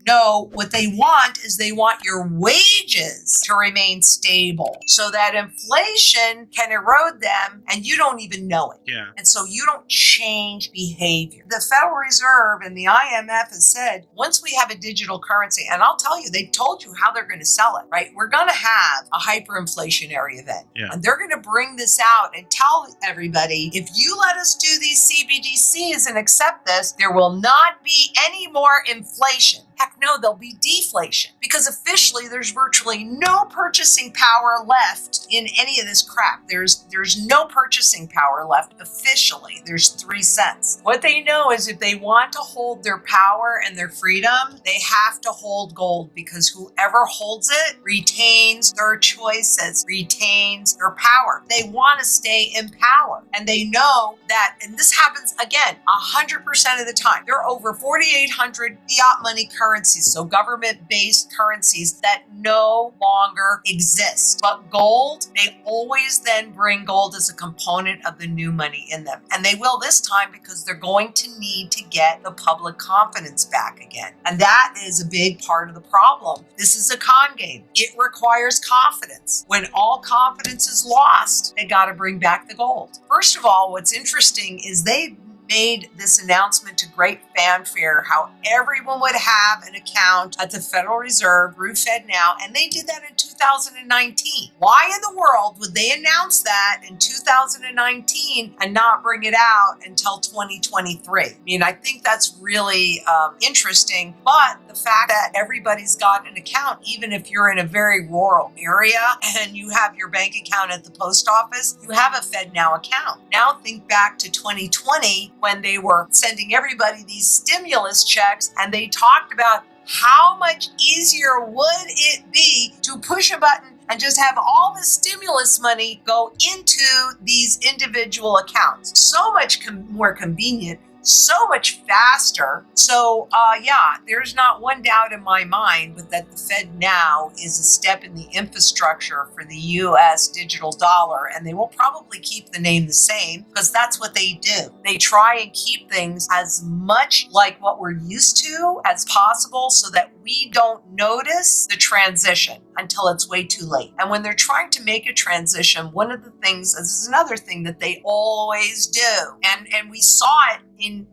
No, what they want is they want your wages to remain stable so that inflation can erode them and you don't even know it. Yeah. And so you don't change behavior. The Federal Reserve and the IMF has said, once we have a digital currency, and I'll tell you, they've told you how they're going to sell it, right? We're going to have a hyperinflationary event. Yeah. And they're going to bring this out and tell everybody, if you let us do these CBDCs and accept this, there will not be any more inflation. Heck no, there'll be deflation because officially there's virtually no purchasing power left in any of this crap. There's no purchasing power left officially. There's 3 cents. What they know is if they want to hold their power and their freedom, they have to hold gold because whoever holds it retains their choices, retains their power. They want to stay in power. And they know that, and this happens again, 100% of the time. There are over 4,800 fiat money currencies, so government-based currencies that no longer exist. But gold, they always then bring gold as a component of the new money in them. And they will this time because they're going to need to get the public confidence back again. And that is a big part of the problem. This is a con game. It requires confidence. When all confidence is lost, they got to bring back the gold. First of all, what's interesting is they made this announcement to great fanfare how everyone would have an account at the Federal Reserve through FedNow, and they did that in 2019. Why in the world would they announce that in 2019 and not bring it out until 2023? I mean, I think that's really interesting, but the fact that everybody's got an account, even if you're in a very rural area and you have your bank account at the post office, you have a FedNow account. Now think back to 2020 when they were sending everybody these stimulus checks and they talked about how much easier would it be to push a button and just have all the stimulus money go into these individual accounts. So much more convenient, so much faster. So yeah, there's not one doubt in my mind but that the Fed now is a step in the infrastructure for the US digital dollar, and they will probably keep the name the same because that's what they do. They try and keep things as much like what we're used to as possible so that we don't notice the transition until it's way too late. And when they're trying to make a transition, one of the things, this is another thing that they always do, and we saw it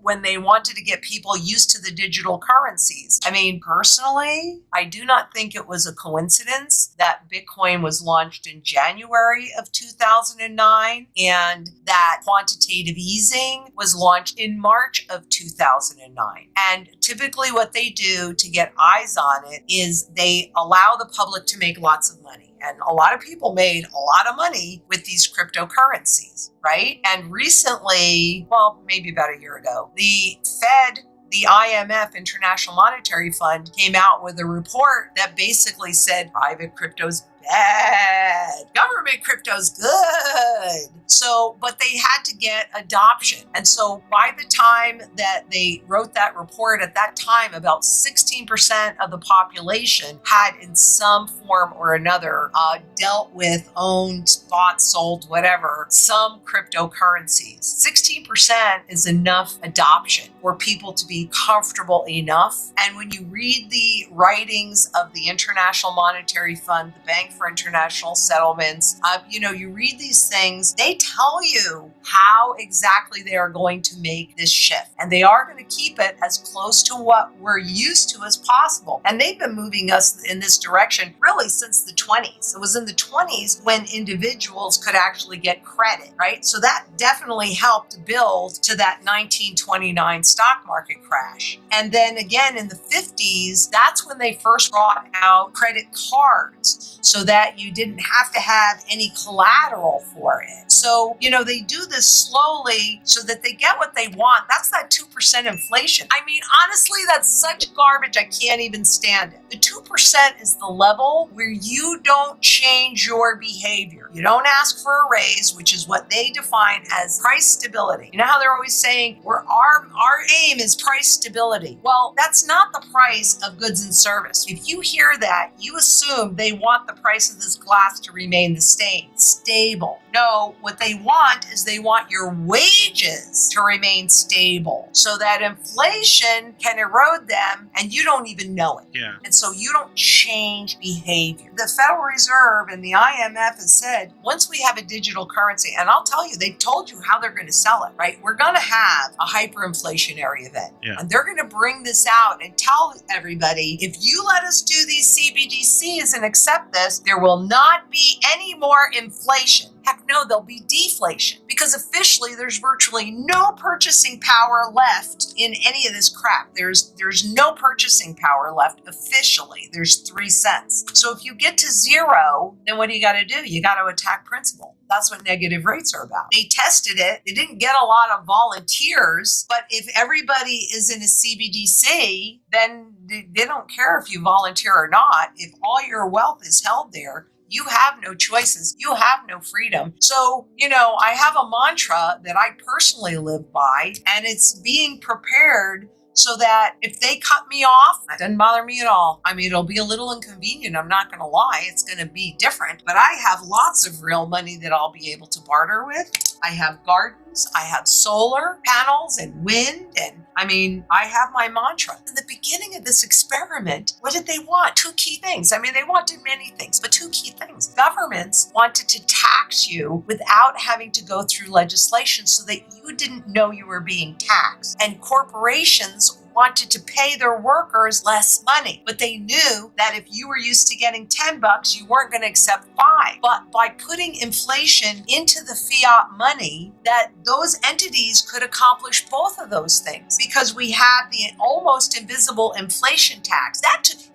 when they wanted to get people used to the digital currencies. I mean, personally, I do not think it was a coincidence that Bitcoin was launched in January of 2009 and that quantitative easing was launched in March of 2009. And typically what they do to get eyes on it is they allow the public to make lots of money. And a lot of people made a lot of money with these cryptocurrencies, right? And recently, well, maybe about a year ago, the Fed, the IMF, International Monetary Fund, came out with a report that basically said private crypto's bad, government crypto's good. So, but they had to get adoption. And so by the time that they wrote that report, at that time, about 16% of the population had in some form or another dealt with, owned, bought, sold, whatever, some cryptocurrencies. 16% is enough adoption for people to be comfortable enough. And when you read the writings of the International Monetary Fund, the Bank for International Settlements, you read these things, they tell you how exactly they are going to make this shift. And they are going to keep it as close to what we're used to as possible. And they've been moving us in this direction really since the 20s. It was in the 20s when individuals could actually get credit, right? So that definitely helped build to that 1929 stock market crash. And then again in the 50s, that's when they first brought out credit cards so that you didn't have to have any collateral for it. So, they do this slowly so that they get what they want. That's that 2% inflation. I mean, honestly, that's such garbage, I can't even stand it. The 2% is the level where you don't change your behavior. You don't ask for a raise, which is what they define as price stability. You know how they're always saying, our aim is price stability. Well, that's not the price of goods and service. If you hear that, you assume they want the the price of this glass to remain the same, stable. No, what they want is they want your wages to remain stable so that inflation can erode them and you don't even know it. Yeah. And so you don't change behavior. The Federal Reserve and the IMF has said, once we have a digital currency, and I'll tell you, they told you how they're going to sell it, right? We're going to have a hyperinflationary event. Yeah. And they're going to bring this out and tell everybody, if you let us do these CBDCs and accept this, there will not be any more inflation. Heck no, there'll be deflation because officially there's virtually no purchasing power left in any of this crap. There's no purchasing power left officially. There's 3 cents. So if you get to zero, then what do you got to do? You got to attack principle. That's what negative rates are about. They tested it. They didn't get a lot of volunteers, but if everybody is in a CBDC, then they don't care if you volunteer or not. If all your wealth is held there, you have no choices. You have no freedom. So, I have a mantra that I personally live by, and it's being prepared so that if they cut me off, it doesn't bother me at all. I mean, it'll be a little inconvenient. I'm not going to lie. It's going to be different, but I have lots of real money that I'll be able to barter with. I have gardens, I have solar panels and wind, and I have my mantra. In the beginning of this experiment, what did they want? 2 key things. They wanted many things, but 2 key things. Governments wanted to tax you without having to go through legislation so that you didn't know you were being taxed. And corporations wanted to pay their workers less money, but they knew that if you were used to getting $10, you weren't going to accept 5. But by putting inflation into the fiat money, that those entities could accomplish both of those things because we had the almost invisible inflation tax.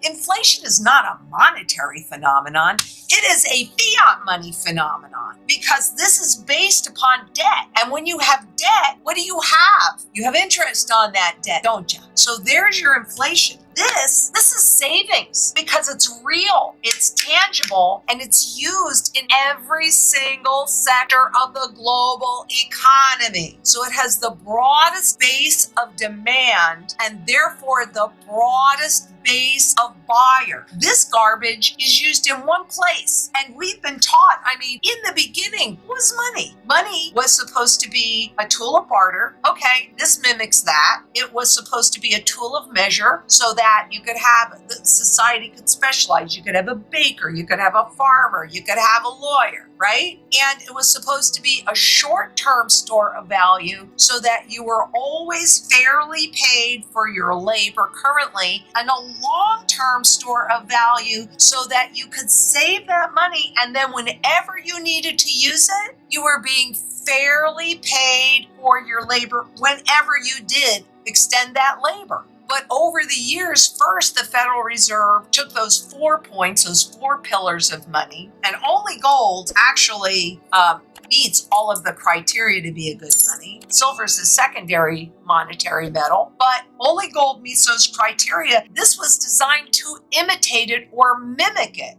Inflation is not a monetary phenomenon. It is a fiat money phenomenon because this is based upon debt. And when you have debt, what do you have? You have interest on that debt, don't you? So there's your inflation. This is savings because it's real, it's tangible, and it's used in every single sector of the global economy. So it has the broadest base of demand and therefore the broadest base of buyer. This garbage is used in one place. And we've been taught, in the beginning, what was money? Money was supposed to be a tool of barter. Okay, this mimics that. It was supposed to be a tool of measure so that you could have, the society could specialize. You could have a baker, you could have a farmer, you could have a lawyer, right? And it was supposed to be a short-term store of value so that you were always fairly paid for your labor currently, and a long-term store of value so that you could save that money, and then whenever you needed to use it, you were being fairly paid for your labor whenever you did extend that labor. But over the years, first, the Federal Reserve took those 4 points, those 4 pillars of money, and only gold actually meets all of the criteria to be a good money. Silver is a secondary monetary metal, but only gold meets those criteria. This was designed to imitate it or mimic it.